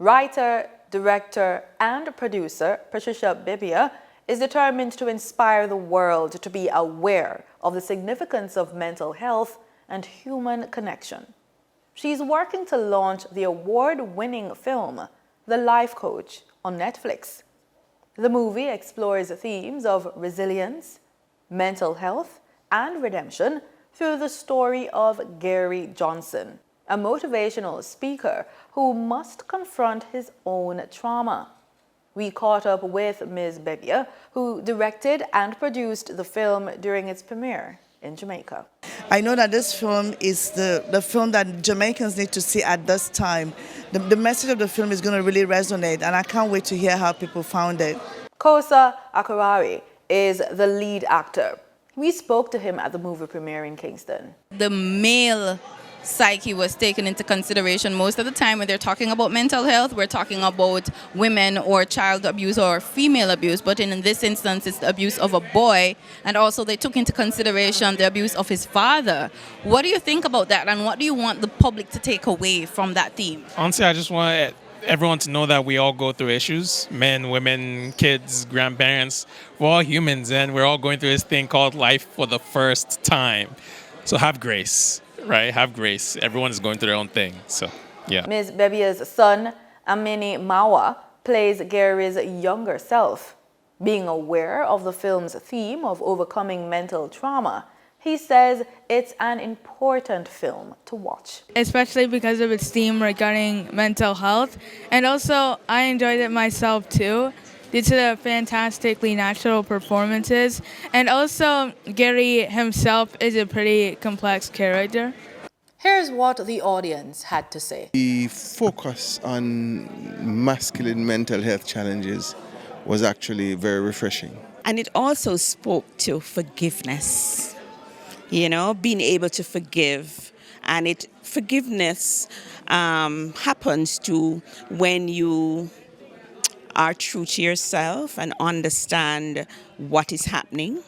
Writer, director, and producer Patricia Bibia is determined to inspire the world to be aware of the significance of mental health and human connection. She's working to launch the award-winning film, The Life Coach, on Netflix. The movie explores themes of resilience, mental health, and redemption through the story of Gary Johnson, a motivational speaker who must confront his own trauma. We caught up with Ms. Bibia, who directed and produced the film during its premiere in Jamaica. I know that this film is the film that Jamaicans need to see at this time. The message of the film is going to really resonate, and I can't wait to hear how people found it. Kosa Akarari is the lead actor. We spoke to him at the movie premiere in Kingston. The male psyche was taken into consideration. Most of the time when they're talking about mental health, we're talking about women or child abuse or female abuse, but in this instance it's the abuse of a boy, and also they took into consideration the abuse of his father. What do you think about that, and what do you want the public to take away from that theme? Honestly, I just want everyone to know that we all go through issues. Men, women, kids, grandparents. We're all humans, and we're all going through this thing called life for the first time. So have grace. Right, have grace. Everyone is going through their own thing, so yeah. Ms. Bibia's son, Amini Mawa, plays Gary's younger self. Being aware of the film's theme of overcoming mental trauma, he says it's an important film to watch. Especially because of its theme regarding mental health. And also, I enjoyed it myself too, due to the fantastically natural performances. And also, Gary himself is a pretty complex character. Here's what the audience had to say. The focus on masculine mental health challenges was actually very refreshing. And it also spoke to forgiveness, you know, being able to forgive. And forgiveness happens to when you are true to yourself and understand what is happening.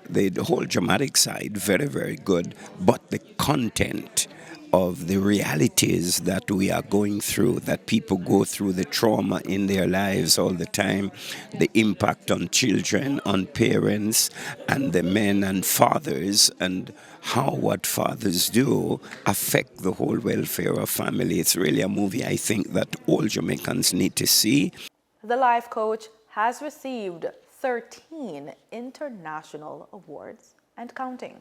The whole dramatic side, very, very good, but the content of the realities that we are going through, that people go through, the trauma in their lives all the time, the impact on children, on parents, and the men and fathers, and how what fathers do affect the whole welfare of family. It's really a movie I think that all Jamaicans need to see. The Life Coach has received 13 international awards and counting.